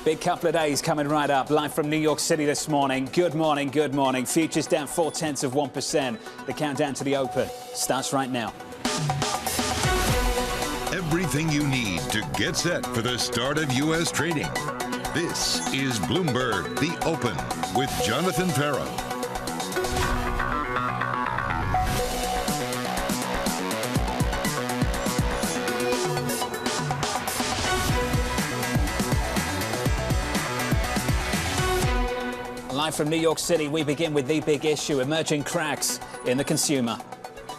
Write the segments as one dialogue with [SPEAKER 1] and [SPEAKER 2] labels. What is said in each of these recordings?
[SPEAKER 1] Big couple of days coming right up. Live from New York City this morning. Good morning, good morning. Futures down 0.4%. The countdown to the open starts right now.
[SPEAKER 2] Everything you need to get set for the start of U.S. trading. This is Bloomberg, The Open, with Jonathan Ferro.
[SPEAKER 1] Live from New York City, we begin with the big issue, emerging cracks in the consumer.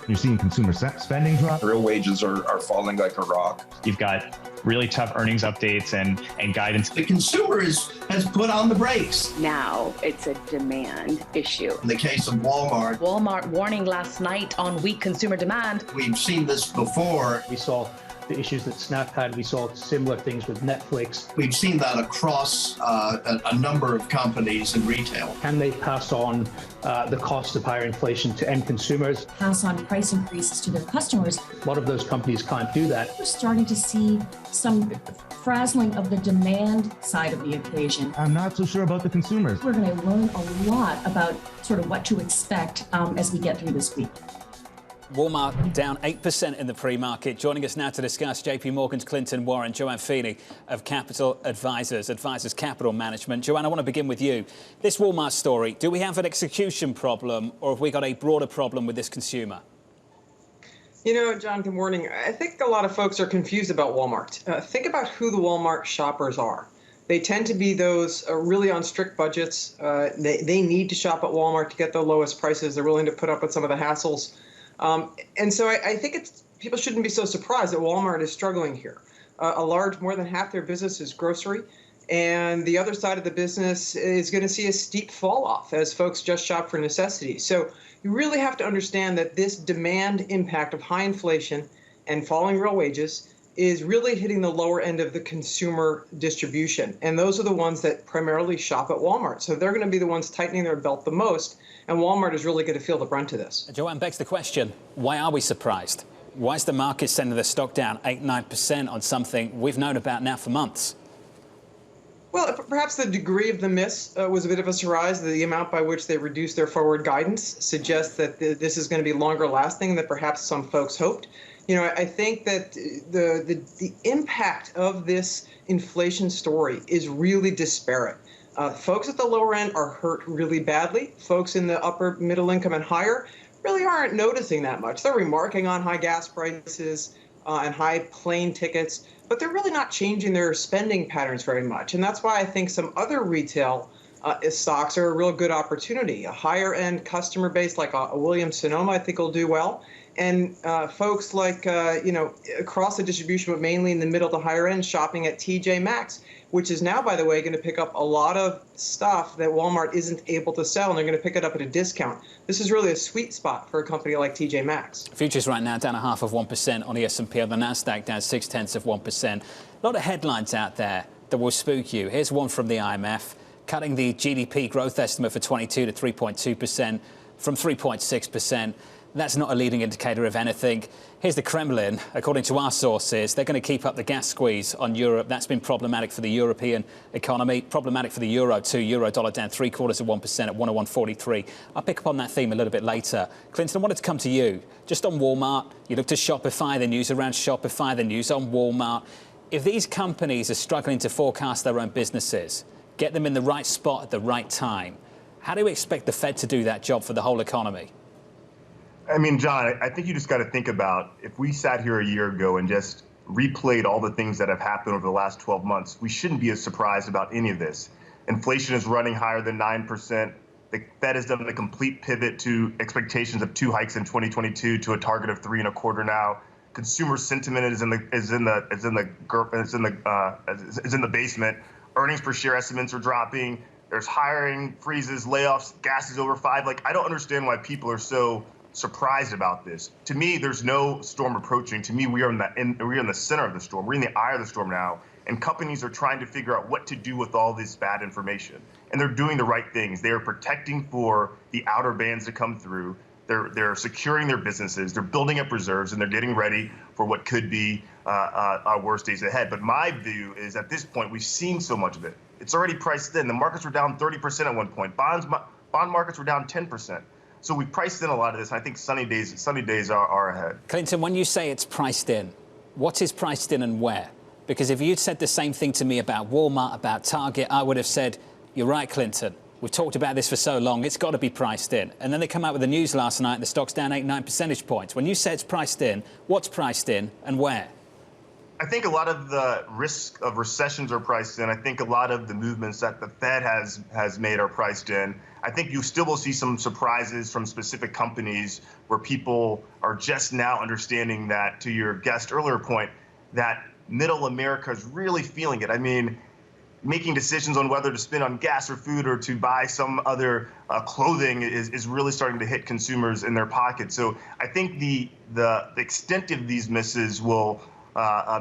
[SPEAKER 3] You're seeing consumer spending drop.
[SPEAKER 4] Real wages are falling like a rock.
[SPEAKER 5] You've got really tough earnings updates and guidance.
[SPEAKER 6] The consumer has put on the brakes.
[SPEAKER 7] Now it's a demand issue.
[SPEAKER 6] In the case of Walmart.
[SPEAKER 8] Walmart warning last night on weak consumer demand.
[SPEAKER 6] We've seen this before.
[SPEAKER 9] We saw the issues that Snap had. We saw similar things with Netflix.
[SPEAKER 6] We've seen that across a number of companies in retail.
[SPEAKER 9] Can they pass on the cost of higher inflation to end consumers?
[SPEAKER 10] Pass on price increases to their customers.
[SPEAKER 9] A lot of those companies can't do that.
[SPEAKER 10] We're starting to see some frazzling of the demand side of the equation.
[SPEAKER 3] I'm not so sure about the consumers.
[SPEAKER 10] We're going to learn a lot about sort of what to expect as we get through this week.
[SPEAKER 1] Walmart down 8% in the pre-market. Joining us now to discuss JPMorgan's Clinton Warren, JoAnne Feeney of Capital Advisors Capital Management. JoAnne, I want to begin with you. This Walmart story, do we have an execution problem or have we got a broader problem with this consumer?
[SPEAKER 11] You know, John, good morning. I think a lot of folks are confused about Walmart. Think about who the Walmart shoppers are. They tend to be those really on strict budgets. They need to shop at Walmart to get the lowest prices. They're willing to put up with some of the hassles. And so I think people shouldn't be so surprised that Walmart is struggling here. More than half their business is grocery, and the other side of the business is going to see a steep fall off as folks just shop for necessities. So you really have to understand that this demand impact of high inflation and falling real wages is really hitting the lower end of the consumer distribution. And those are the ones that primarily shop at Walmart. So they're going to be the ones tightening their belt the most. And Walmart is really going to feel the brunt of this.
[SPEAKER 1] JoAnne, begs the question, why are we surprised? Why is the market sending the stock down 8-9% on something we've known about now for months?
[SPEAKER 11] Well, perhaps the degree of the miss was a bit of a surprise. The amount by which they reduced their forward guidance suggests that this is going to be longer lasting than perhaps some folks hoped. You know, I think that the impact of this inflation story is really disparate. Folks at the lower end are hurt really badly. Folks in the upper middle income and higher really aren't noticing that much. They're remarking on high gas prices and high plane tickets, but they're really not changing their spending patterns very much. And that's why I think some other retail stocks are a real good opportunity. A higher end customer base like a Williams-Sonoma, I think, will do well. And folks like, across the distribution, but mainly in the middle to higher end, shopping at TJ Maxx, which is now, by the way, going to pick up a lot of stuff that Walmart isn't able to sell, and they're going to pick it up at a discount. This is really a sweet spot for a company like TJ Maxx.
[SPEAKER 1] Futures right now down 0.5% on the S&P, on the Nasdaq down 0.6%. A lot of headlines out there that will spook you. Here's one from the IMF, cutting the GDP growth estimate for 22 to 3.2% from 3.6%. That's not a leading indicator of anything. Here's the Kremlin. According to our sources, they're going to keep up the gas squeeze on Europe. That's been problematic for the European economy, problematic for the euro too. Euro dollar down 0.75% at 101.43. I'll pick up on that theme a little bit later. Clinton, I wanted to come to you. Just on Walmart, you looked at Shopify, the news around Shopify, the news on Walmart. If these companies are struggling to forecast their own businesses, get them in the right spot at the right time, how do we expect the Fed to do that job for the whole economy?
[SPEAKER 12] I mean, John, I think you just got to think about if we sat here a year ago and just replayed all the things that have happened over the last 12 months, we shouldn't be as surprised about any of this. Inflation is running higher than 9%. The Fed has done a complete pivot to expectations of 2 hikes in 2022 to a target of 3.25 now. Consumer sentiment is in the basement. Earnings per share estimates are dropping. There's hiring freezes, layoffs, gas is over 5. Like, I don't understand why people are so surprised about this. To me, there's no storm approaching. To me, we're in the center of the storm. We're in the eye of the storm now, and companies are trying to figure out what to do with all this bad information. And they're doing the right things. They are protecting for the outer bands to come through. They're securing their businesses. They're building up reserves, and they're getting ready for what could be our worst days ahead. But my view is at this point, we've seen so much of it. It's already priced in. The markets were down 30% at one point. Bond markets were down 10%. So we priced in a lot of this. And I think sunny days are ahead.
[SPEAKER 1] Clinton, when you say it's priced in, what is priced in and where? Because if you'd said the same thing to me about Walmart, about Target, I would have said, you're right, Clinton. We've talked about this for so long, it's got to be priced in. And then they come out with the news last night, the stock's down 8-9 percentage points. When you say it's priced in, what's priced in and where?
[SPEAKER 12] I think a lot of the risk of recessions are priced in. I think a lot of the movements that the Fed has made are priced in. I think you still will see some surprises from specific companies where people are just now understanding that, to your guest earlier point, that middle America is really feeling it. I mean, making decisions on whether to spend on gas or food or to buy some other clothing is really starting to hit consumers in their pockets. So I think the extent of these misses will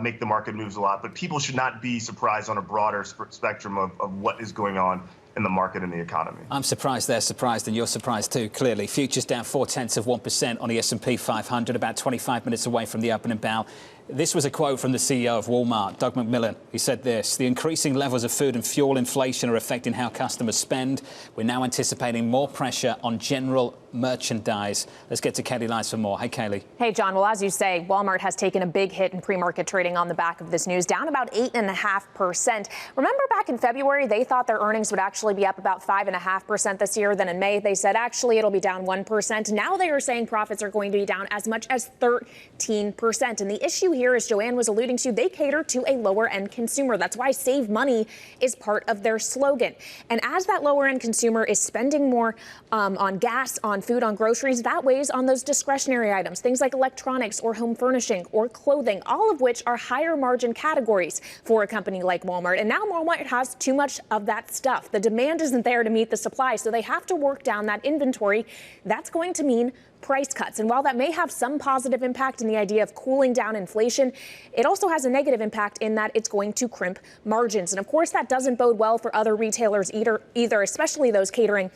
[SPEAKER 12] make the market moves a lot, but people should not be surprised on a broader spectrum of what is going on in the market and the economy.
[SPEAKER 1] I'm surprised they're surprised, and you're surprised too, clearly. Futures down 0.4% on the S&P 500, about 25 minutes away from the opening bell. This was a quote from the CEO of Walmart, Doug McMillon. He said this: the increasing levels of food and fuel inflation are affecting how customers spend. We're now anticipating more pressure on general merchandise. Let's get to Kelly Lies for more. Hey, Kelly.
[SPEAKER 13] Hey, John. Well, as you say, Walmart has taken a big hit in pre-market trading on the back of this news, down about 8.5%. Remember back in February, they thought their earnings would actually be up about 5.5% this year. Then in May, they said actually it'll be down 1%. Now they are saying profits are going to be down as much as 13%. And the issue here, as JoAnne was alluding to, they cater to a lower end consumer. That's why save money is part of their slogan. And as that lower end consumer is spending more on gas, on food, on groceries, that weighs on those discretionary items, things like electronics or home furnishing or clothing, all of which are higher margin categories for a company like Walmart. And now Walmart has too much of that stuff. The demand isn't there to meet the supply, so they have to work down that inventory. That's going to mean price cuts. And while that may have some positive impact in the idea of cooling down inflation, it also has a negative impact in that it's going to crimp margins. And of course, that doesn't bode well for other retailers either, especially those catering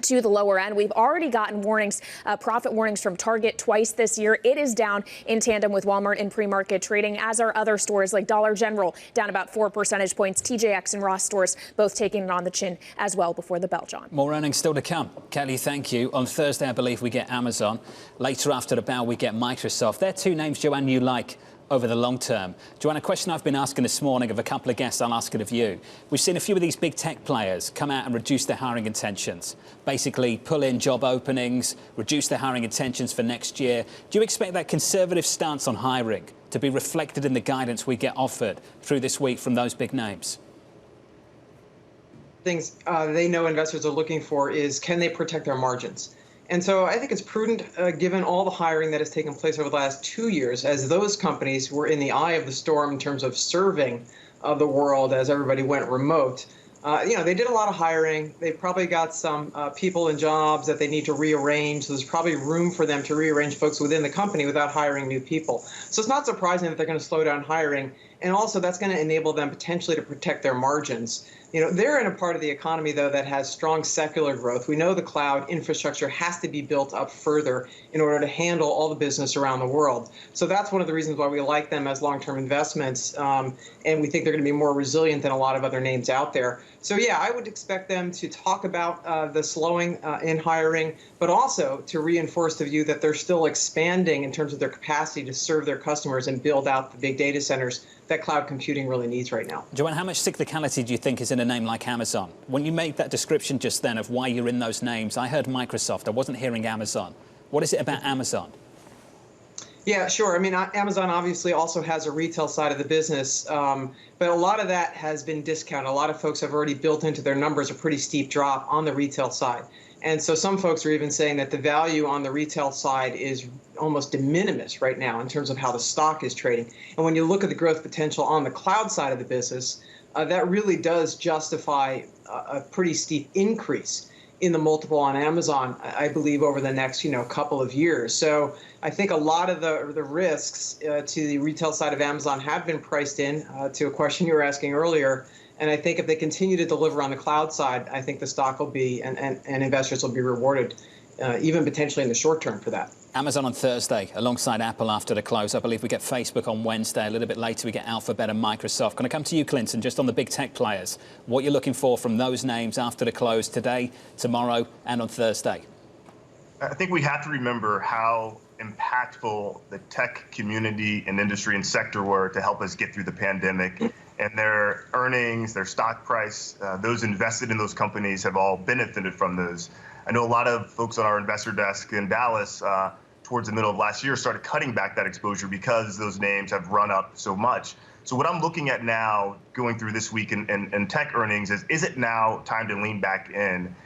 [SPEAKER 13] to the lower end. We've already gotten warnings, profit warnings from Target twice this year. It is down in tandem with Walmart in pre-market trading, as are other stores like Dollar General, down about 4 percentage points. TJX and Ross stores both taking it on the chin as well before the bell, John.
[SPEAKER 1] More earnings still to come. Kelly, thank you. On Thursday, I believe we get Amazon. Later after the bell, we get Microsoft. They're two names, JoAnne, you like over the long term. JoAnne, a question I've been asking this morning of a couple of guests, I'll ask it of you. We've seen a few of these big tech players come out and reduce their hiring intentions, basically pull in job openings, reduce their hiring intentions for next year. Do you expect that conservative stance on hiring to be reflected in the guidance we get offered through this week from those big names?
[SPEAKER 11] Things they know investors are looking for is, can they protect their margins? And so I think it's prudent, given all the hiring that has taken place over the last 2 years, as those companies were in the eye of the storm in terms of serving the world as everybody went remote. They did a lot of hiring. They probably got some people and jobs that they need to rearrange. So there's probably room for them to rearrange folks within the company without hiring new people. So it's not surprising that they're going to slow down hiring. And also that's going to enable them potentially to protect their margins. They're in a part of the economy, though, that has strong secular growth. We know the cloud infrastructure has to be built up further in order to handle all the business around the world. So that's one of the reasons why we like them as long-term investments. And we think they're going to be more resilient than a lot of other names out there. So, yeah, I would expect them to talk about the slowing in hiring, but also to reinforce the view that they're still expanding in terms of their capacity to serve their customers and build out the big data centers that cloud computing really needs right now.
[SPEAKER 1] JoAnne, how much cyclicality do you think is in a name like Amazon? When you made that description just then of why you're in those names, I heard Microsoft. I wasn't hearing Amazon. What is it about Amazon?
[SPEAKER 11] Yeah, sure. I mean, Amazon obviously also has a retail side of the business, but a lot of that has been discounted. A lot of folks have already built into their numbers a pretty steep drop on the retail side. And so some folks are even saying that the value on the retail side is almost de minimis right now in terms of how the stock is trading. And when you look at the growth potential on the cloud side of the business, that really does justify a pretty steep increase in the multiple on Amazon, I believe, over the next couple of years. So I think a lot of the risks to the retail side of Amazon have been priced in to a question you were asking earlier. And I think if they continue to deliver on the cloud side, I think the stock will be and investors will be rewarded even potentially in the short term for that.
[SPEAKER 1] Amazon on Thursday, alongside Apple after the close. I believe we get Facebook on Wednesday. A little bit later, we get Alphabet and Microsoft. Going to come to you, Clinton, just on the big tech players. What you're looking for from those names after the close today, tomorrow, and on Thursday?
[SPEAKER 12] I think we have to remember how impactful the tech community and industry and sector were to help us get through the pandemic. And their earnings, their stock price, those invested in those companies have all benefited from those. I know a lot of folks on our investor desk in Dallas towards the middle of last year started cutting back that exposure because those names have run up so much. So what I'm looking at now, going through this week in tech earnings, is it now time to lean back in?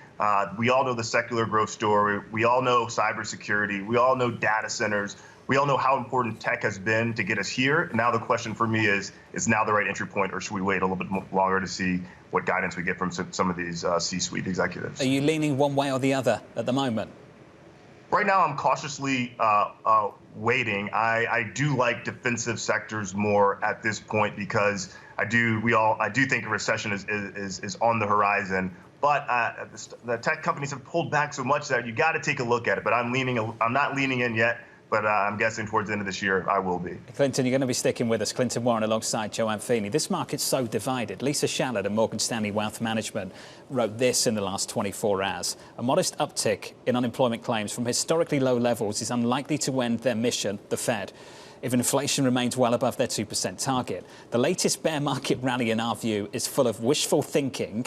[SPEAKER 12] We all know the secular growth story. We all know cybersecurity. We all know data centers. We all know how important tech has been to get us here. Now the question for me is now the right entry point, or should we wait a little bit longer to see what guidance we get from some of these C-suite executives?
[SPEAKER 1] Are you leaning one way or the other at the moment?
[SPEAKER 12] Right now, I'm cautiously waiting. I do like defensive sectors more at this point because I do think a recession is on the horizon. But the tech companies have pulled back so much that you got to take a look at it. But I'm not leaning in yet. But I'm guessing towards the end of this year, I will be.
[SPEAKER 1] Clinton, you're going to be sticking with us. Clinton Warren alongside JoAnne Feeney. This market's so divided. Lisa Shallard of Morgan Stanley Wealth Management wrote this in the last 24 hours. A modest uptick in unemployment claims from historically low levels is unlikely to end their mission, the Fed, if inflation remains well above their 2% target. The latest bear market rally, in our view, is full of wishful thinking.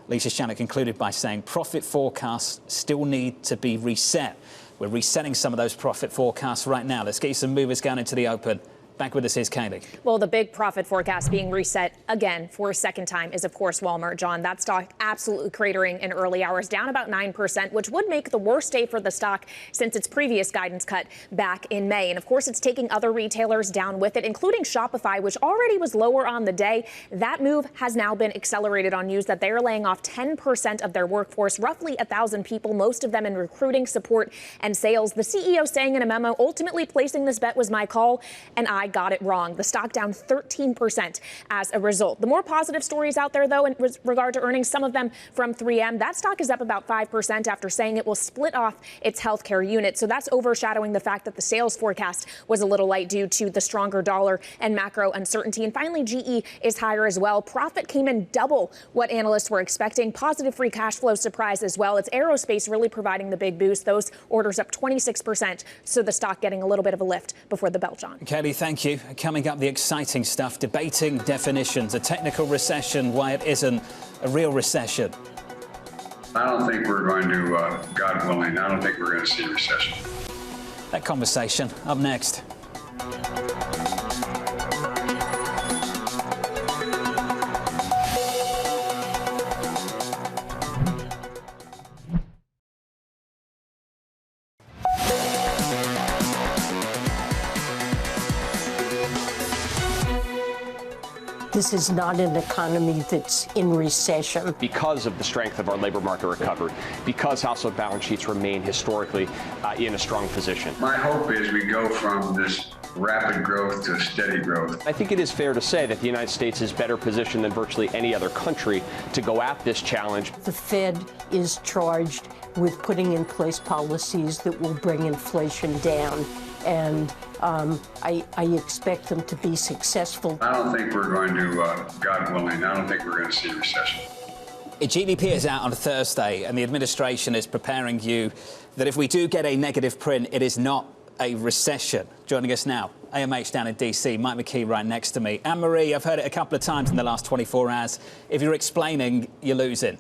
[SPEAKER 1] Lisa Shallard concluded by saying profit forecasts still need to be reset. We're resetting some of those profit forecasts right now. Let's get you some movers going into the open. Back with us, here's Kaylee.
[SPEAKER 13] Well, the big profit forecast being reset again for a second time is, of course, Walmart. John, that stock absolutely cratering in early hours, down about 9%, which would make the worst day for the stock since its previous guidance cut back in May. And, of course, it's taking other retailers down with it, including Shopify, which already was lower on the day. That move has now been accelerated on news that they are laying off 10% of their workforce, roughly 1,000 people, most of them in recruiting, support, and sales. The CEO saying in a memo, ultimately placing this bet was my call, and I got it wrong. The stock down 13% as a result. The more positive stories out there, though, in regard to earnings, some of them from 3M. That stock is up about 5% after saying it will split off its healthcare unit. So that's overshadowing the fact that the sales forecast was a little light due to the stronger dollar and macro uncertainty. And finally, GE is higher as well. Profit came in double what analysts were expecting. Positive free cash flow surprise as well. It's aerospace really providing the big boost. Those orders up 26%. So the stock getting a little bit of a lift before the bell, John.
[SPEAKER 1] Kelly, thank you. Coming up, the exciting stuff, debating definitions, a technical recession, why it isn't a real recession.
[SPEAKER 14] I don't think we're going to, God willing, I don't think we're going to see a recession.
[SPEAKER 1] That conversation up next.
[SPEAKER 15] This is not an economy that's in recession.
[SPEAKER 16] Because of the strength of our labor market recovery, because household balance sheets remain historically in a strong position.
[SPEAKER 14] My hope is we go from this rapid growth to steady growth.
[SPEAKER 16] I think it is fair to say that the United States is better positioned than virtually any other country to go at this challenge.
[SPEAKER 15] The Fed is charged with putting in place policies that will bring inflation down. And I expect them to be successful.
[SPEAKER 14] I don't think we're going to, God willing, I don't think we're going to see a recession.
[SPEAKER 1] GDP is out on Thursday, and the administration is preparing you that if we do get a negative print, it is not a recession. Joining us now, AMH down in D.C., Mike McKee right next to me. Anne-Marie, I've heard it a couple of times in the last 24 hours. If you're explaining, you're losing.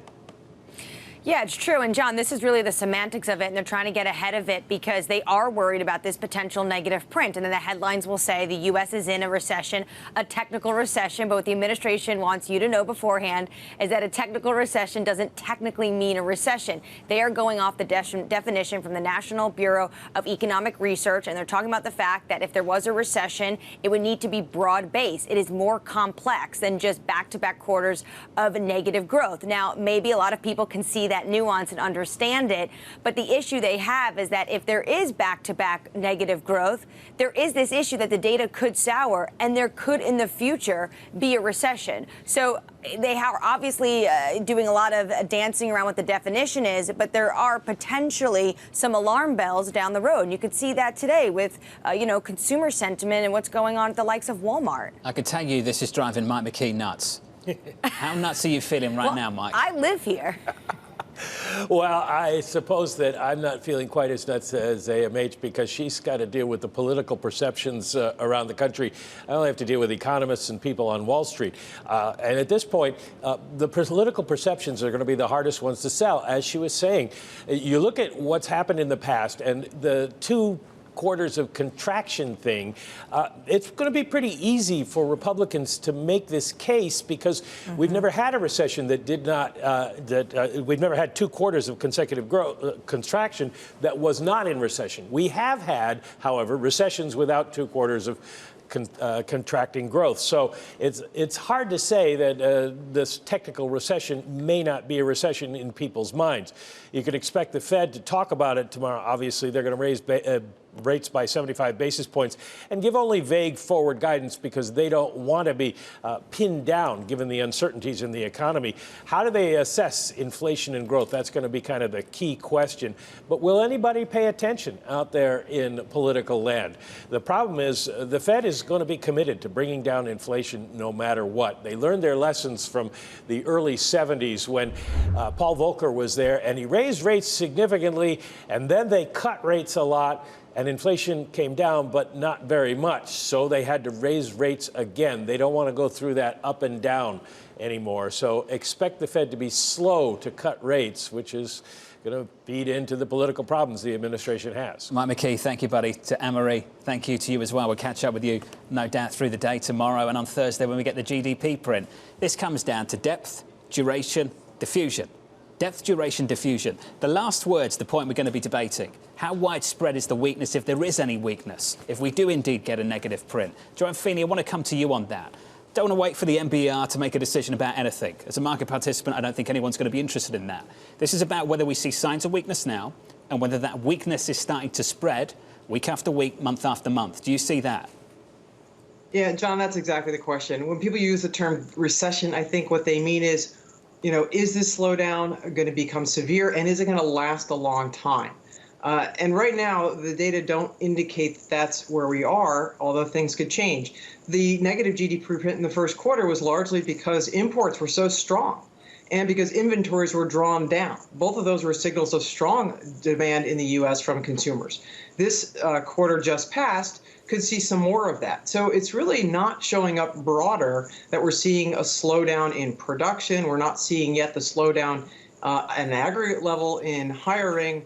[SPEAKER 17] Yeah, it's true. And, John, this is really the semantics of it, and they're trying to get ahead of it because they are worried about this potential negative print. And then the headlines will say the U.S. is in a recession, a technical recession. But what the administration wants you to know beforehand is that a technical recession doesn't technically mean a recession. They are going off the definition from the National Bureau of Economic Research, and they're talking about the fact that if there was a recession, it would need to be broad-based. It is more complex than just back-to-back quarters of negative growth. Now, maybe a lot of people can see that nuance and understand it. But the issue they have is that if there is back-to-back negative growth, there is this issue that the data could sour, and there could in the future be a recession. So they are obviously doing a lot of dancing around what the definition is, but there are potentially some alarm bells down the road. And you could see that today with, consumer sentiment and what's going on at the likes of Walmart.
[SPEAKER 1] I could tell you this is driving Mike McKee nuts. How nuts are you feeling right now, Mike?
[SPEAKER 17] I live here.
[SPEAKER 18] Well, I suppose that I'm not feeling quite as nuts as AMH because she's got to deal with the political perceptions around the country. I only have to deal with economists and people on Wall Street. And at this point, the political perceptions are going to be the hardest ones to sell. As she was saying, you look at what's happened in the past and the two quarters of contraction thing, it's going to be pretty easy for Republicans to make this case because we've never had a recession that did not, we've never had 2 quarters of consecutive contraction that was not in recession. We have had, however, recessions without 2 quarters of contracting growth. So it's hard to say that this technical recession may not be a recession in people's minds. You can expect the Fed to talk about it tomorrow. Obviously, they're going to raise rates by 75 basis points and give only vague forward guidance because they don't want to be pinned down given the uncertainties in the economy. How do they assess inflation and growth? That's going to be kind of the key question. But will anybody pay attention out there in political land? The problem is the Fed is going to be committed to bringing down inflation no matter what. They learned their lessons from the early 70s when Paul Volcker was there and he raised rates significantly and then they cut rates a lot. And inflation came down, but not very much. So they had to raise rates again. They don't want to go through that up and down anymore. So expect the Fed to be slow to cut rates, which is going to feed into the political problems the administration has.
[SPEAKER 1] Mike McKee, thank you, buddy. To Anne-Marie, thank you to you as well. We'll catch up with you, no doubt, through the day tomorrow and on Thursday when we get the GDP print. This comes down to depth, duration, diffusion. Depth, duration, diffusion. The last word's the point we're going to be debating. How widespread is the weakness, if there is any weakness, if we do indeed get a negative print? JoAnne Feeney, I want to come to you on that. Don't want to wait for the NBER to make a decision about anything. As a market participant, I don't think anyone's going to be interested in that. This is about whether we see signs of weakness now and whether that weakness is starting to spread week after week, month after month. Do you see that?
[SPEAKER 11] Yeah, John, that's exactly the question. When people use the term recession, I think what they mean is, is this slowdown going to become severe and is it going to last a long time? And right now, the data don't indicate that's where we are, although things could change. The negative GDP print in the first quarter was largely because imports were so strong and because inventories were drawn down. Both of those were signals of strong demand in the U.S. from consumers. This quarter just passed could see some more of that. So it's really not showing up broader that we're seeing a slowdown in production. We're not seeing yet the slowdown at an aggregate level in hiring.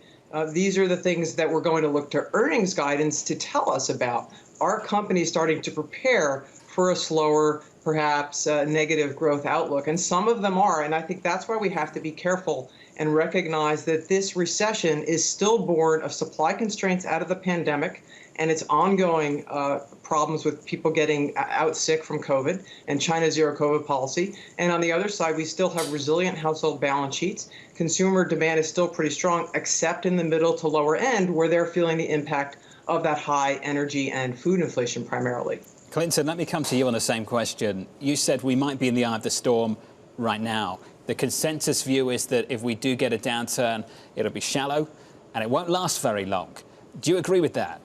[SPEAKER 11] These are the things that we're going to look to earnings guidance to tell us about. Are companies starting to prepare for a slower, perhaps negative growth outlook? And some of them are. And I think that's why we have to be careful and recognize that this recession is still born of supply constraints out of the pandemic and its ongoing problems with people getting out sick from COVID and China's zero COVID policy. And on the other side, we still have resilient household balance sheets. Consumer demand is still pretty strong, except in the middle to lower end, where they're feeling the impact of that high energy and food inflation primarily.
[SPEAKER 1] Clinton, let me come to you on the same question. You said we might be in the eye of the storm right now. The consensus view is that if we do get a downturn, it'll be shallow and it won't last very long. Do you agree with that?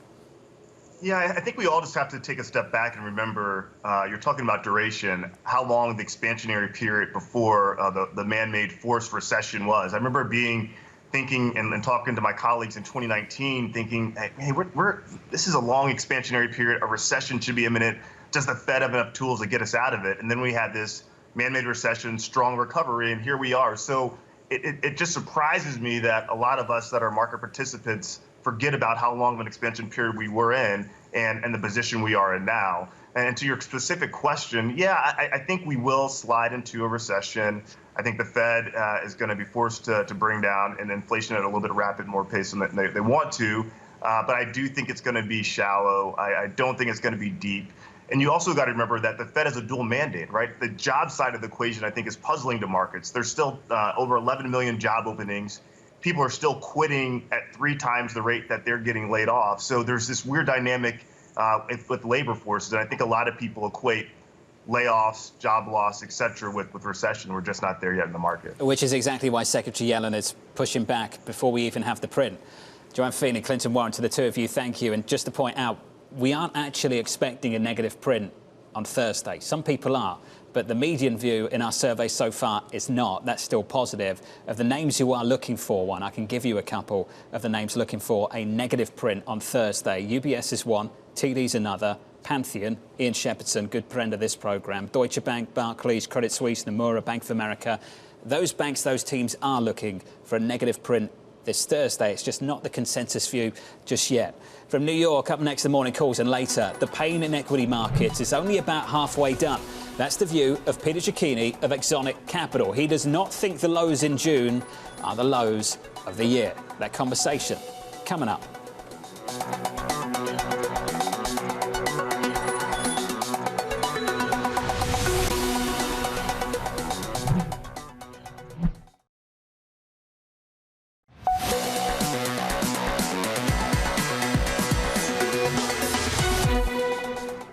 [SPEAKER 12] Yeah, I think we all just have to take a step back and remember, you're talking about duration, how long the expansionary period before the man-made forced recession was. I remember thinking and talking to my colleagues in 2019, thinking, hey, this is a long expansionary period. A recession should be imminent. Does the Fed have enough tools to get us out of it? And then we had this man-made recession, strong recovery, and here we are. So it just surprises me that a lot of us that are market participants forget about how long of an expansion period we were in and the position we are in now. And to your specific question, yeah, I think we will slide into a recession. I think the Fed is going to be forced to bring down an inflation at a little bit rapid more pace than they want to. But I do think it's going to be shallow. I don't think it's going to be deep. And you also got to remember that the Fed has a dual mandate, right? The job side of the equation, I think, is puzzling to markets. There's still over 11 million job openings. People are still quitting at 3 times the rate that they're getting laid off. So there's this weird dynamic with labor forces. And I think a lot of people equate layoffs, job loss, et cetera, with recession. We're just not there yet in the market.
[SPEAKER 1] Which is exactly why Secretary Yellen is pushing back before we even have the print. JoAnne, Feeney, Clinton Warren, to the two of you, thank you. And just to point out, we aren't actually expecting a negative print on Thursday. Some people are, but the median view in our survey so far is not. That's still positive. Of the names you are looking for one, I can give you a couple of the names looking for a negative print on Thursday. UBS is one, TD's another, Pantheon, Ian Shepherdson, good friend of this program, Deutsche Bank, Barclays, Credit Suisse, Nomura, Bank of America. Those banks, those teams are looking for a negative print this Thursday. It's just not the consensus view just yet. From New York, up next, the morning calls, and later, the pain in equity markets is only about halfway done. That's the view of Peter Cecchini of Axonic Capital. He does not think the lows in June are the lows of the year. That conversation coming up.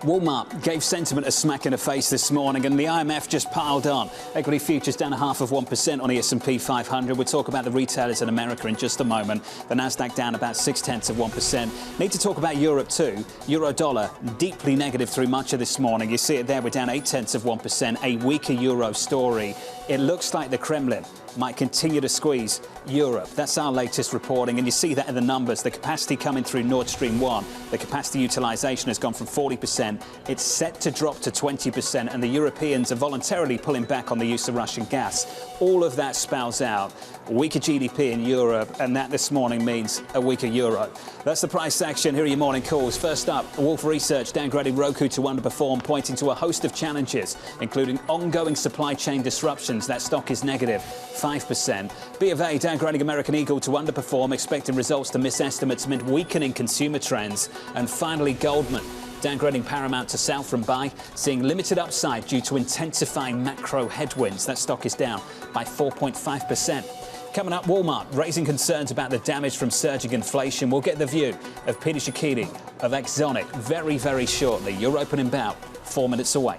[SPEAKER 1] Walmart gave sentiment a smack in the face this morning, and the IMF just piled on. Equity futures down 0.5% on the S&P 500. We'll talk about the retailers in America in just a moment. The Nasdaq down about 0.6%. Need to talk about Europe too. Euro dollar deeply negative through much of this morning. You see it there. We're down 0.8%. A weaker euro story. It looks like the Kremlin might continue to squeeze Europe. That's our latest reporting, and you see that in the numbers. The capacity coming through Nord Stream 1, the capacity utilization has gone from 40%. It's set to drop to 20%, and the Europeans are voluntarily pulling back on the use of Russian gas. All of that spells out weaker GDP in Europe, and that this morning means a weaker euro. That's the price action. Here are your morning calls. First up, Wolf Research downgrading Roku to underperform, pointing to a host of challenges, including ongoing supply chain disruptions. That stock is negative 5%. B of A downgrading American Eagle to underperform, expecting results to miss estimates amid weakening consumer trends. And finally, Goldman downgrading Paramount to sell from buy, seeing limited upside due to intensifying macro headwinds. That stock is down by 4.5%. Coming up, Walmart raising concerns about the damage from surging inflation. We'll get the view of Peter Cecchini of Axonic very, very shortly. Your opening bout 4 minutes away.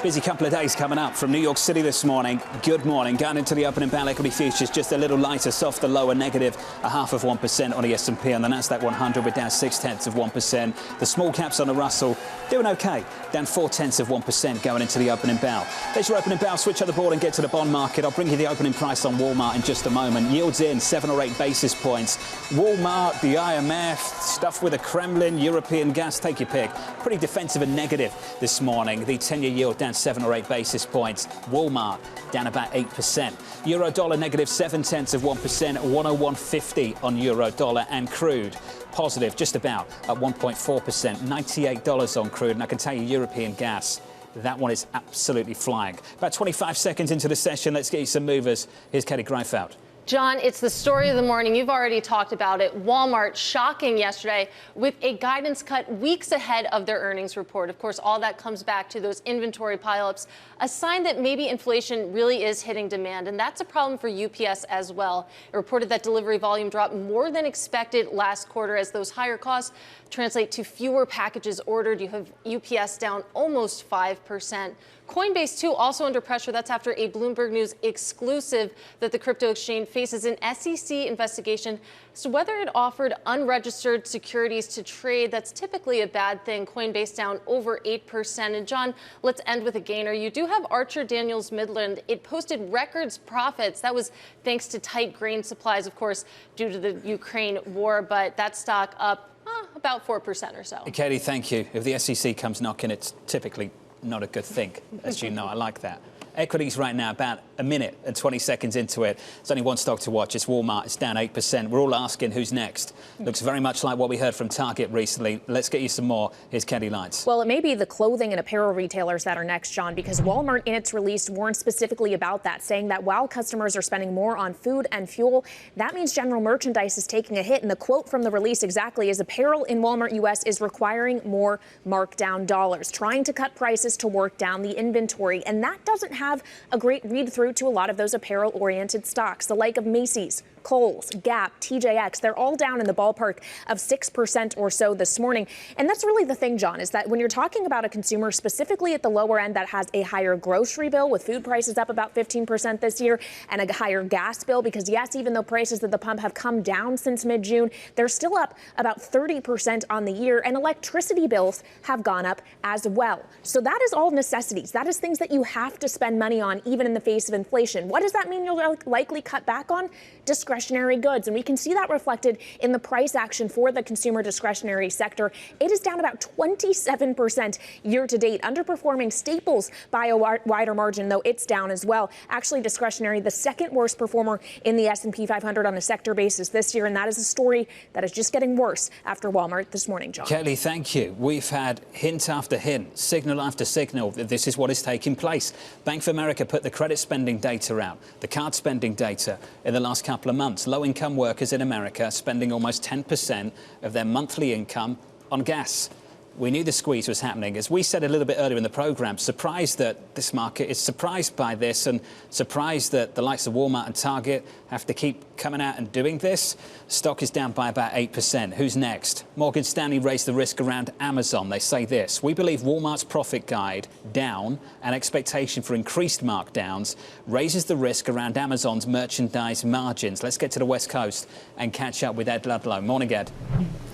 [SPEAKER 1] Busy couple of days coming up from New York City this morning. Good morning. Going into the opening bell, equity futures just a little lighter, softer, lower, negative 0.5% on the S&P. On the Nasdaq 100, we're down 0.6%. The small caps on the Russell doing okay, down 0.4% going into the opening bell. There's your opening bell. Switch on the board and get to the bond market. I'll bring you the opening price on Walmart in just a moment. Yields in 7 or 8 basis points. Walmart, the IMF, stuff with the Kremlin, European gas, take your pick. Pretty defensive and negative this morning. The 10-year yield down 7 or 8 basis points. Walmart down about 8%. Euro dollar negative 0.7%, 101.50 on euro dollar, and crude positive just about at 1.4%, $98 on crude. And I can tell you European gas, that one is absolutely flying. About 25 seconds into the session, let's get you some movers. Here's Katie Greifeld.
[SPEAKER 19] John, it's the story of the morning. You've already talked about it. Walmart shocking yesterday with a guidance cut weeks ahead of their earnings report. Of course, all that comes back to those inventory pileups, a sign that maybe inflation really is hitting demand. And that's a problem for UPS as well. It reported that delivery volume dropped more than expected last quarter as those higher costs translate to fewer packages ordered. You have UPS down almost 5%. Coinbase, too, also under pressure. That's after a Bloomberg News exclusive that the crypto exchange faces an SEC investigation as to whether it offered unregistered securities to trade. That's typically a bad thing. Coinbase down over 8%. And John, let's end with a gainer. You do have Archer Daniels Midland. It posted records profits. That was thanks to tight grain supplies, of course, due to the Ukraine war. But that stock up about 4% or so.
[SPEAKER 1] Katie, thank you. If the SEC comes knocking, it's typically not a good thing, as you know. I like that. Equities right now about a minute and 20 seconds into it. There's only one stock to watch. It's Walmart. It's down 8%. We're all asking who's next. Looks very much like what we heard from Target recently. Let's get you some more. Here's Kelly Lights.
[SPEAKER 13] Well, it may be the clothing and apparel retailers that are next, John, because Walmart in its release warned specifically about that, saying that while customers are spending more on food and fuel, that means general merchandise is taking a hit. And the quote from the release exactly is apparel in Walmart U.S. is requiring more markdown dollars, trying to cut prices to work down the inventory. And that doesn't have a great read through to a lot of those apparel-oriented stocks, the like of Macy's, Kohl's, Gap, TJX. They're all down in the ballpark of 6% or so this morning. And that's really the thing, John, is that when you're talking about a consumer specifically at the lower end that has a higher grocery bill with food prices up about 15% this year and a higher gas bill, because yes, even though prices at the pump have come down since mid-June, they're still up about 30% on the year, and electricity bills have gone up as well. So that is all necessities. That is things that you have to spend money on even in the face of inflation. What does that mean you'll likely cut back on? Discretionary goods. And we can see that reflected in the price action for the consumer discretionary sector. It is down about 27% year to date, underperforming staples by a wider margin, though it's down as well. Actually, discretionary, the second worst performer in the S&P 500 on a sector basis this year. And that is a story that is just getting worse after Walmart this morning, John.
[SPEAKER 1] Kelly, thank you. We've had hint after hint, signal after signal that this is what is taking place. Bank of America put the credit spending data out, the card spending data in the last couple of months. Low-income workers in America spending almost 10% of their monthly income on gas. We knew the squeeze was happening. As we said a little bit earlier in the programme, surprised that this market is surprised by this and surprised that the likes of Walmart and Target have to keep coming out and doing this. Stock is down by about 8%. Who's next? Morgan Stanley raised the risk around Amazon. They say this: we believe Walmart's profit guide down and expectation for increased markdowns raises the risk around Amazon's merchandise margins. Let's get to the West Coast and catch up with Ed Ludlow. Morning, Ed.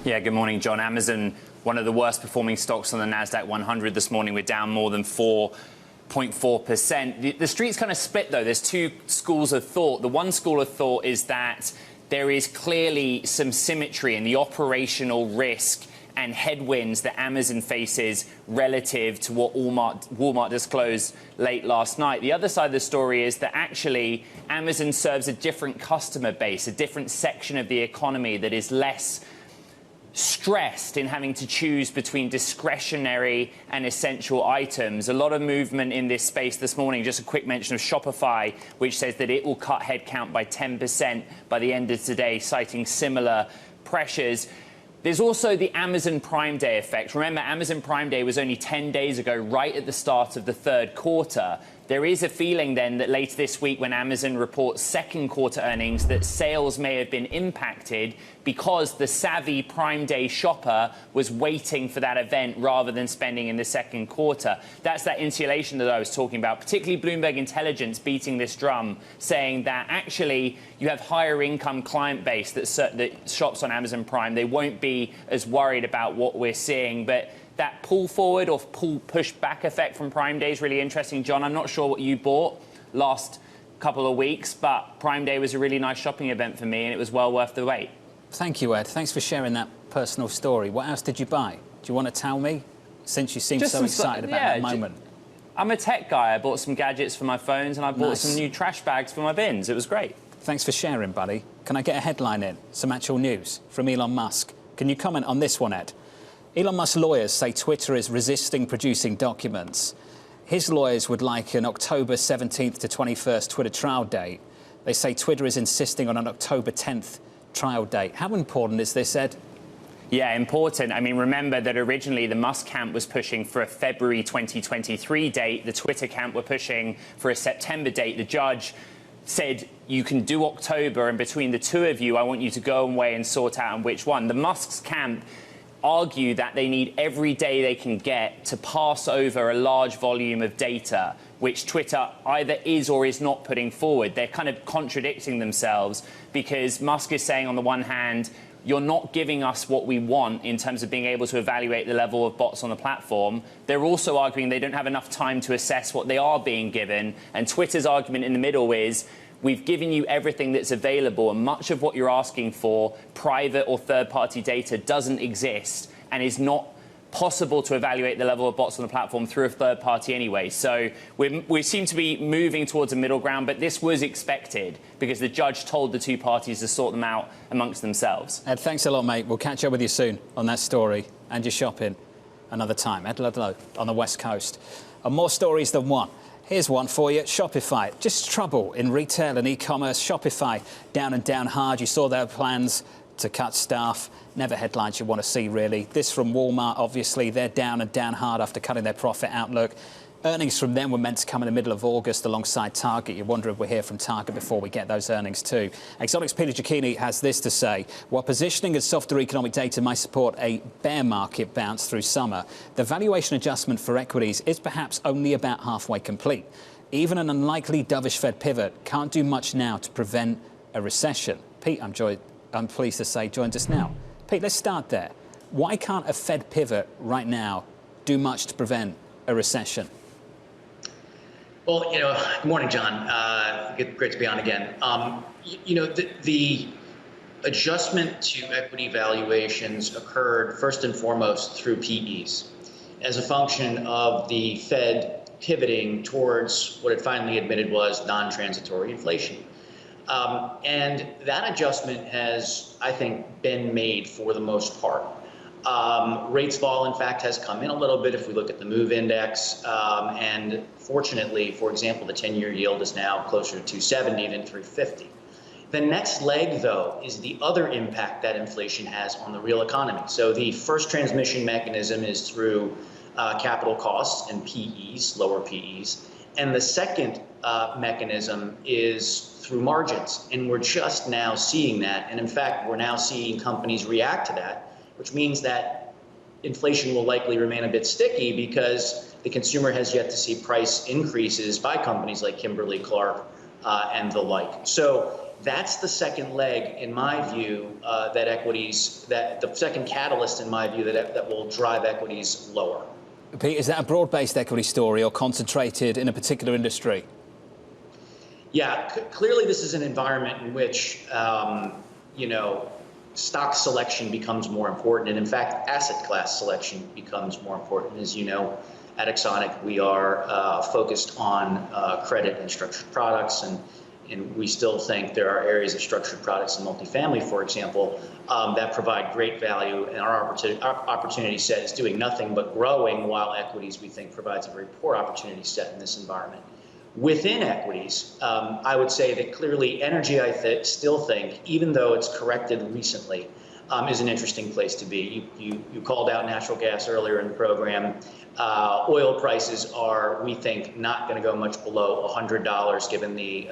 [SPEAKER 20] Yeah, good morning, John. Amazon, one of the worst performing stocks on the NASDAQ 100 this morning. We're down more than 4.4%. The street's kind of split, though. There's two schools of thought. The one school of thought is that there is clearly some symmetry in the operational risk and headwinds that Amazon faces relative to what Walmart disclosed late last night. The other side of the story is that actually Amazon serves a different customer base, a different section of the economy that is less stressed in having to choose between discretionary and essential items. A lot of movement in this space this morning. Just a quick mention of Shopify, which says that it will cut headcount by 10% by the end of today, citing similar pressures. There's also the Amazon Prime Day effect. Remember, Amazon Prime Day was only 10 days ago, right at the start of the third quarter. There is a feeling then that later this week, when Amazon reports second quarter earnings, that sales may have been impacted because the savvy Prime Day shopper was waiting for that event rather than spending in the second quarter. That's that insulation that I was talking about, particularly Bloomberg Intelligence beating this drum, saying that actually you have higher income client base that shops on Amazon Prime. They won't be as worried about what we're seeing. But that pull forward or push back effect from Prime Day is really interesting. John, I'm not sure what you bought last couple of weeks, but Prime Day was a really nice shopping event for me, and it was well worth the wait.
[SPEAKER 1] Thank you, Ed. Thanks for sharing that personal story. What else did you buy? Do you want to tell me, since you seem so excited about that moment?
[SPEAKER 20] I'm a tech guy. I bought some gadgets for my phones, and I bought some new trash bags for my bins. It was great.
[SPEAKER 1] Thanks for sharing, buddy. Can I get a headline in? Some actual news from Elon Musk. Can you comment on this one, Ed? Elon Musk's lawyers say Twitter is resisting producing documents. His lawyers would like an October 17th to 21st Twitter trial date. They say Twitter is insisting on an October 10th trial date. How important is this, Ed?
[SPEAKER 20] Yeah, important. I mean, remember that originally the Musk camp was pushing for a February 2023 date. The Twitter camp were pushing for a September date. The judge said, you can do October, and between the two of you, I want you to go away and sort out on which one. The Musk's camp argue that they need every day they can get to pass over a large volume of data, which Twitter either is or is not putting forward. They're kind of contradicting themselves, because Musk is saying, on the one hand, you're not giving us what we want in terms of being able to evaluate the level of bots on the platform. They're also arguing they don't have enough time to assess what they are being given. And Twitter's argument in the middle is, we've given you everything that's available, and much of what you're asking for, private or third-party data, doesn't exist and is not possible to evaluate the level of bots on the platform through a third party anyway. So we seem to be moving towards a middle ground, but this was expected because the judge told the two parties to sort them out amongst themselves.
[SPEAKER 1] Ed, thanks a lot, mate. We'll catch up with you soon on that story and your shopping another time. Ed Ludlow on the West Coast. And more stories than one. Here's one for you. Shopify. Just trouble in retail and e-commerce. Shopify down and down hard. You saw their plans to cut staff. Never headlines you want to see, really. This from Walmart, obviously. They're down and down hard after cutting their profit outlook. Earnings from them were meant to come in the middle of August alongside Target. You wonder if we'll hear from Target before we get those earnings too. Axonic's Peter Cecchini has this to say. While positioning as softer economic data might support a bear market bounce through summer, the valuation adjustment for equities is perhaps only about halfway complete. Even an unlikely dovish Fed pivot can't do much now to prevent a recession. Pete, I'm pleased to say, joins us now. Pete, let's start there. Why can't a Fed pivot right now do much to prevent a recession?
[SPEAKER 21] Well, good morning, John. Great to be on again. The adjustment to equity valuations occurred first and foremost through PEs as a function of the Fed pivoting towards what it finally admitted was non-transitory inflation. And that adjustment has, I think, been made for the most part. Rates fall, in fact, has come in a little bit if we look at the MOVE index. And fortunately, for example, the 10-year yield is now closer to 270 than 350. The next leg, though, is the other impact that inflation has on the real economy. So the first transmission mechanism is through capital costs and PEs, lower PEs. And the second mechanism is through margins. And we're just now seeing that. And in fact, we're now seeing companies react to that, which means that inflation will likely remain a bit sticky because the consumer has yet to see price increases by companies like Kimberly-Clark and the like. So that's the second leg, in my view, that the second catalyst, in my view, that will drive equities lower.
[SPEAKER 1] Pete, is that a broad-based equity story or concentrated in a particular industry?
[SPEAKER 21] Yeah, clearly this is an environment in which, stock selection becomes more important. And in fact, asset class selection becomes more important. As you know, at Axonic, we are focused on credit and structured products. And we still think there are areas of structured products in multifamily, for example, that provide great value. And our opportunity set is doing nothing but growing, while equities, we think, provides a very poor opportunity set in this environment. Within equities, I would say that clearly energy, still think, even though it's corrected recently, is an interesting place to be. You called out natural gas earlier in the program. Oil prices are, we think, not going to go much below $100 given the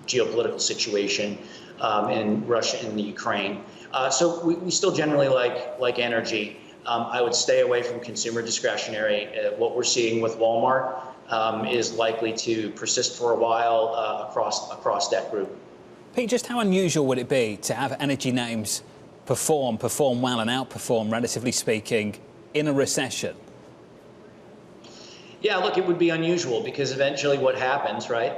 [SPEAKER 21] geopolitical situation in Russia and the Ukraine. So we still generally like energy. I would stay away from consumer discretionary. What we're seeing with Walmart is likely to persist for a while across that group.
[SPEAKER 1] Pete, just how unusual would it be to have energy names perform well and outperform, relatively speaking, in a recession?
[SPEAKER 21] Yeah, look, it would be unusual because eventually what happens, right,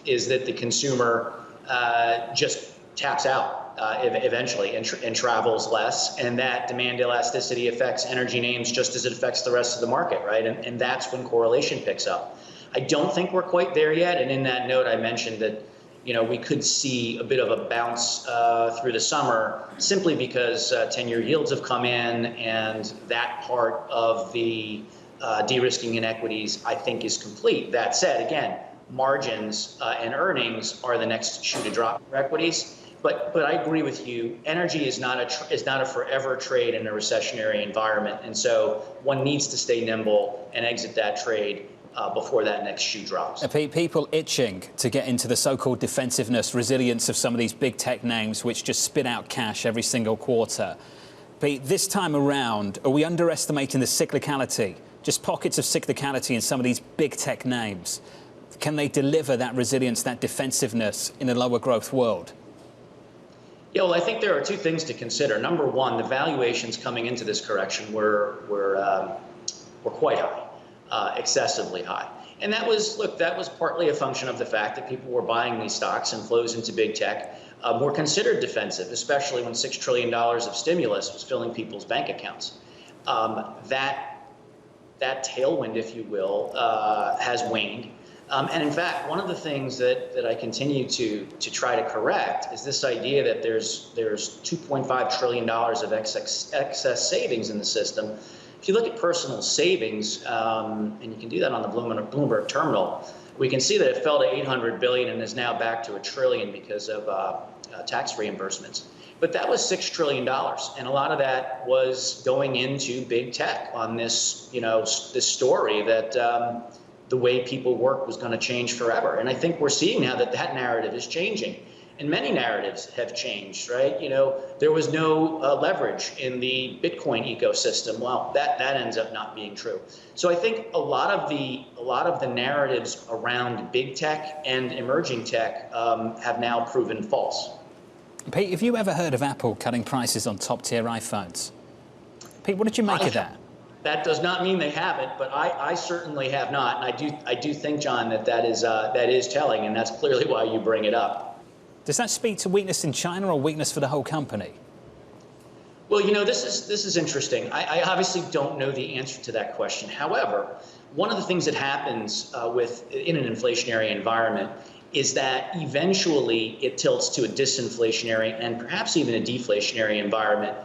[SPEAKER 21] is that the consumer just taps out eventually and travels less, and that demand elasticity affects energy names just as it affects the rest of the market, right? And that's when correlation picks up. I don't think we're quite there yet, and in that note, I mentioned that we could see a bit of a bounce through the summer simply because 10-year yields have come in, and that part of the de-risking in equities, I think, is complete. That said, again, margins and earnings are the next shoe to drop for equities. But I agree with you. Energy is not a forever trade in a recessionary environment, and so one needs to stay nimble and exit that trade before that next shoe drops.
[SPEAKER 1] People itching to get into the so-called defensiveness, resilience of some of these big tech names, which just spit out cash every single quarter. Pete, this time around, are we underestimating the cyclicality? Just pockets of cyclicality in some of these big tech names. Can they deliver that resilience, that defensiveness in a lower growth world?
[SPEAKER 21] Yeah, well, I think there are two things to consider. Number one, the valuations coming into this correction were quite high, excessively high. And that was partly a function of the fact that people were buying these stocks and flows into big tech were considered defensive, especially when $6 trillion of stimulus was filling people's bank accounts. That tailwind, if you will, has waned. And in fact, one of the things that I continue to try to correct is this idea that there's $2.5 trillion of excess savings in the system. If you look at personal savings, and you can do that on the Bloomberg terminal, we can see that it fell to $800 billion and is now back to $1 trillion because of tax reimbursements. But that was $6 trillion, and a lot of that was going into big tech on this, this story that the way people work was going to change forever. And I think we're seeing now that that narrative is changing. And many narratives have changed, right? There was no leverage in the Bitcoin ecosystem. Well, that ends up not being true. So I think a lot of the narratives around big tech and emerging tech have now proven false.
[SPEAKER 1] Pete, have you ever heard of Apple cutting prices on top-tier iPhones? Pete, what did you make of that?
[SPEAKER 21] That does not mean they haven't, but I certainly have not. And I do think, John, that is telling, and that's clearly why you bring it up.
[SPEAKER 1] Does that speak to weakness in China or weakness for the whole company?
[SPEAKER 21] Well, this is interesting. I obviously don't know the answer to that question. However, one of the things that happens in an inflationary environment is that eventually it tilts to a disinflationary and perhaps even a deflationary environment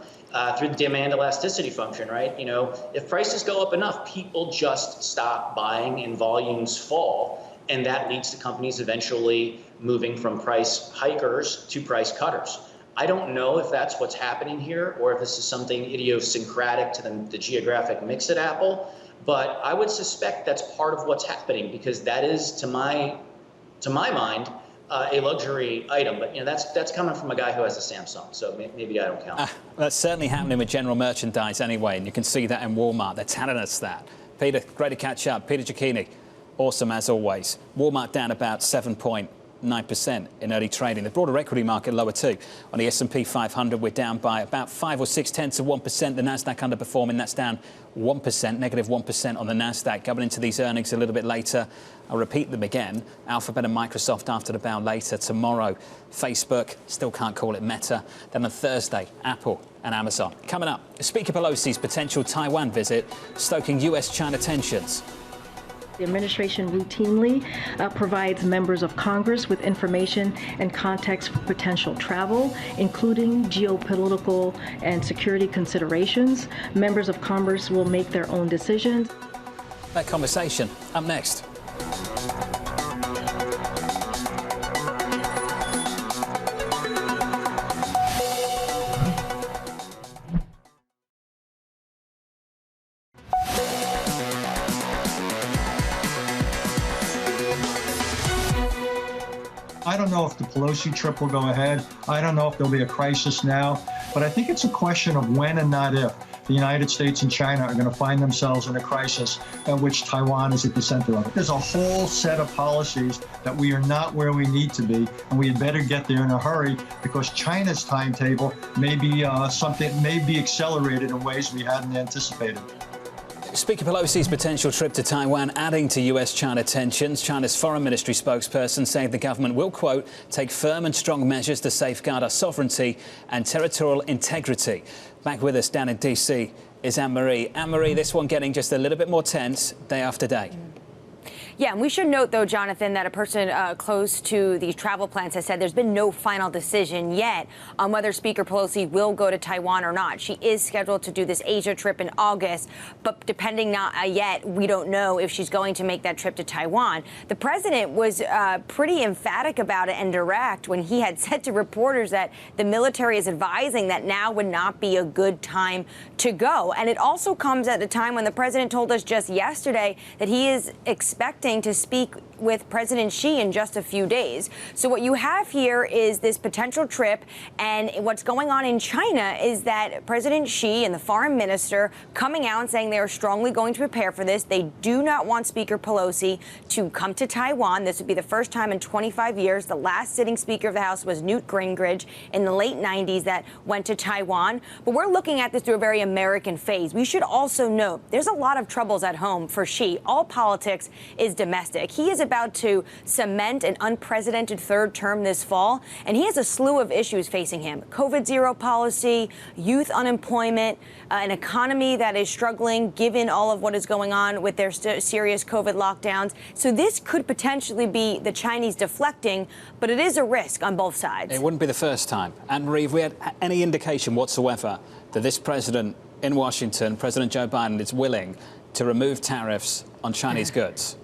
[SPEAKER 21] through the demand elasticity function, right? If prices go up enough, people just stop buying and volumes fall. And that leads to companies eventually moving from price hikers to price cutters. I don't know if that's what's happening here or if this is something idiosyncratic to the geographic mix at Apple. But I would suspect that's part of what's happening because that is, to my mind, a luxury item. But that's coming from a guy who has a Samsung, so maybe I don't count.
[SPEAKER 1] That's certainly happening with general merchandise anyway, and you can see that in Walmart. They're telling us that. Peter, great to catch up. Peter Cecchini, awesome as always. Walmart down about 7.9% in early trading. The broader equity market lower too. On the S&P 500, we're down by about 5 or 6/10 of 1%. The Nasdaq underperforming. That's down 1%, negative 1% on the Nasdaq. Going into these earnings a little bit later. I'll repeat them again. Alphabet and Microsoft after the bell later. Tomorrow, Facebook, still can't call it Meta. Then on Thursday, Apple and Amazon. Coming up, Speaker Pelosi's potential Taiwan visit, stoking US-China tensions.
[SPEAKER 2] The administration routinely provides members of Congress with information and context for potential travel, including geopolitical and security considerations. Members of Congress will make their own decisions.
[SPEAKER 1] That conversation up next.
[SPEAKER 22] I don't know if the Pelosi trip will go ahead. I don't know if there'll be a crisis now, but I think it's a question of when and not if the United States and China are going to find themselves in a crisis at which Taiwan is at the center of it. There's a whole set of policies that we are not where we need to be, and we had better get there in a hurry because China's timetable may be accelerated in ways we hadn't anticipated.
[SPEAKER 1] Speaker Pelosi's potential trip to Taiwan adding to US-China tensions. China's foreign ministry spokesperson saying the government will, quote, take firm and strong measures to safeguard our sovereignty and territorial integrity. Back with us down in D.C. is Anne-Marie. Anne-Marie, this one getting just a little bit more tense day after day.
[SPEAKER 17] Yeah, and we should note, though, Jonathan, that a person close to these travel plans has said there's been no final decision yet on whether Speaker Pelosi will go to Taiwan or not. She is scheduled to do this Asia trip in August, but depending not yet, we don't know if she's going to make that trip to Taiwan. The president was pretty emphatic about it and direct when he had said to reporters that the military is advising that now would not be a good time to go. And it also comes at a time when the president told us just yesterday that he is expecting to speak with President Xi in just a few days. So what you have here is this potential trip, and what's going on in China is that President Xi and the foreign minister coming out and saying they are strongly going to prepare for this. They do not want Speaker Pelosi to come to Taiwan. This would be the first time in 25 years. The last sitting Speaker of the House was Newt Gingrich in the late 90s that went to Taiwan. But we're looking at this through a very American phase. We should also note there's a lot of troubles at home for Xi. All politics is is domestic. He is about to cement an unprecedented third term this fall, and he has a slew of issues facing him. COVID zero policy, youth unemployment, an economy that is struggling given all of what is going on with their serious COVID lockdowns. So this could potentially be the Chinese deflecting, but it is a risk on both sides.
[SPEAKER 1] It wouldn't be the first time. Anne-Marie, if we had any indication whatsoever that this president in Washington, President Joe Biden, is willing to remove tariffs on Chinese goods?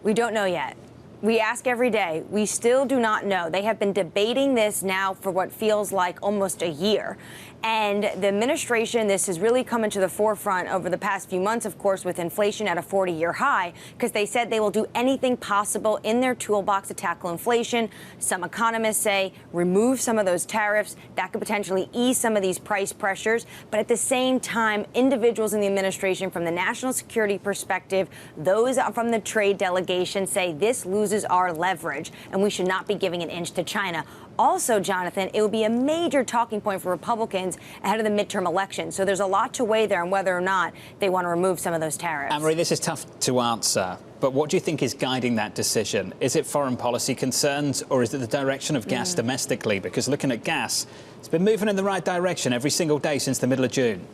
[SPEAKER 17] We don't know yet. We ask every day. We still do not know. They have been debating this now for what feels like almost a year. And the administration, this has really come into the forefront over the past few months, of course, with inflation at a 40-year high, because they said they will do anything possible in their toolbox to tackle inflation. Some economists say remove some of those tariffs. That could potentially ease some of these price pressures. But at the same time, individuals in the administration, from the national security perspective, those from the trade delegation, say this loses our leverage and we should not be giving an inch to China. Also, Jonathan, it would be a major talking point for Republicans ahead of the midterm election. So there's a lot to weigh there on whether or not they want to remove some of those tariffs.
[SPEAKER 1] Anne-Marie, this is tough to answer, but what do you think is guiding that decision? Is it foreign policy concerns, or is it the direction of gas domestically? Because looking at gas, it's been moving in the right direction every single day since the middle of June.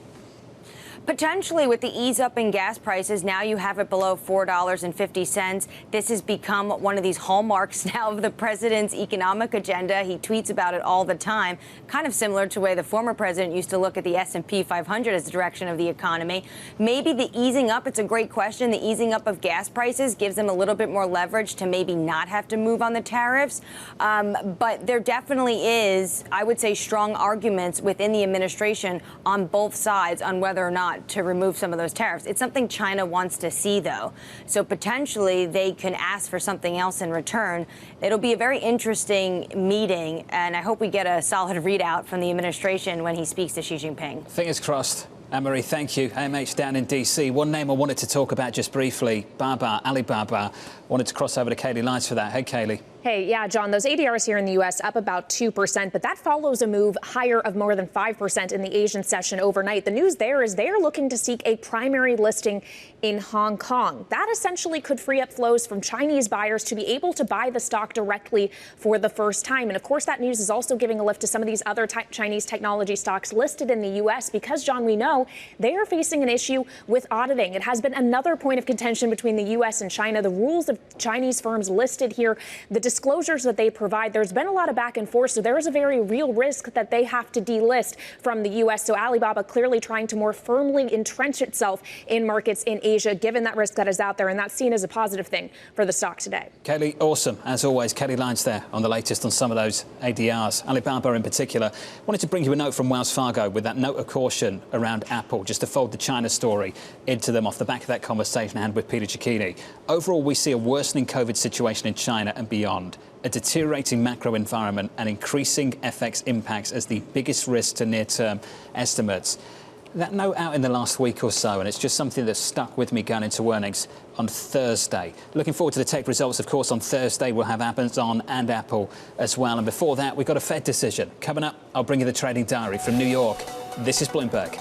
[SPEAKER 17] Potentially, with the ease up in gas prices, now you have it below $4.50. This has become one of these hallmarks now of the president's economic agenda. He tweets about it all the time, kind of similar to the way the former president used to look at the S&P 500 as the direction of the economy. Maybe the easing up, it's a great question, the easing up of gas prices gives them a little bit more leverage to maybe not have to move on the tariffs. But there definitely is, I would say, strong arguments within the administration on both sides on whether or not to remove some of those tariffs. It's something China wants to see, though. So potentially they can ask for something else in return. It'll be a very interesting meeting, and I hope we get a solid readout from the administration when he speaks to Xi Jinping.
[SPEAKER 1] Fingers crossed. Anne-Marie, thank you. AMH down in D.C. One name I wanted to talk about just briefly, Alibaba. Wanted to cross over to Kaylee Lights for that. Hey, Kaylee.
[SPEAKER 13] Hey, yeah, John, those ADRs here in the U.S. up about 2%, but that follows a move higher of more than 5% in the Asian session overnight. The news there is they're looking to seek a primary listing in Hong Kong. That essentially could free up flows from Chinese buyers to be able to buy the stock directly for the first time. And of course, that news is also giving a lift to some of these other Chinese technology stocks listed in the U.S. because, John, we know they are facing an issue with auditing. It has been another point of contention between the U.S. and China. The rules of Chinese firms listed here, the disclosures that they provide, there's been a lot of back and forth. So there is a very real risk that they have to delist from the U.S. So Alibaba clearly trying to more firmly entrench itself in markets in Asia, given that risk that is out there. And that's seen as a positive thing for the stock today.
[SPEAKER 1] Kelly, awesome. As always, Kelly Lyons there on the latest on some of those ADRs. Alibaba in particular. Wanted to bring you a note from Wells Fargo with that note of caution around Apple, just to fold the China story into them off the back of that conversation I had with Peter Cecchini. Overall, we see a worsening COVID situation in China and beyond, a deteriorating macro environment and increasing FX impacts as the biggest risk to near-term estimates. That note out in the last week or so, and it's just something that's stuck with me going into earnings on Thursday. Looking forward to the tech results, of course, on Thursday. We'll have Amazon and Apple as well. And before that, we've got a Fed decision. Coming up, I'll bring you the trading diary from New York. This is Bloomberg.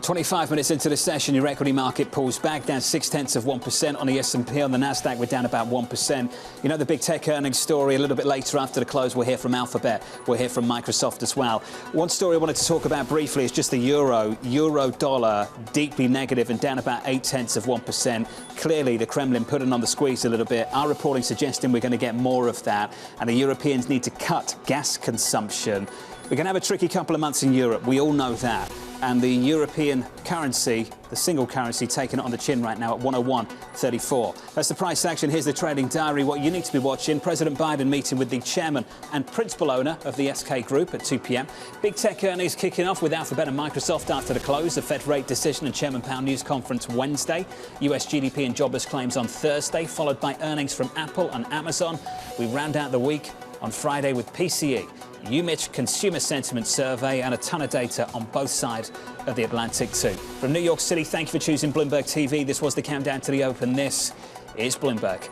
[SPEAKER 1] 25 minutes into the session, your equity market pulls back, down 0.6% on the S&P. On the Nasdaq, we're down about 1%. You know the big tech earnings story a little bit later after the close. We'll hear from Alphabet. We'll hear from Microsoft as well. One story I wanted to talk about briefly is just the euro dollar, deeply negative and down about 0.8%. Clearly, the Kremlin putting on the squeeze a little bit. Our reporting suggesting we're going to get more of that, and the Europeans need to cut gas consumption. We're going to have a tricky couple of months in Europe. We all know that. And the European currency, the single currency, taking it on the chin right now at 101.34. That's the price action. Here's the trading diary. What you need to be watching: President Biden meeting with the chairman and principal owner of the SK Group at 2 p.m. Big tech earnings kicking off with Alphabet and Microsoft after the close. The Fed rate decision and Chairman Powell news conference Wednesday. US GDP and jobless claims on Thursday, followed by earnings from Apple and Amazon. We round out the week on Friday with PCE, UMich Consumer Sentiment Survey, and a ton of data on both sides of the Atlantic too. From New York City, thank you for choosing Bloomberg TV. This was the countdown to the open. This is Bloomberg.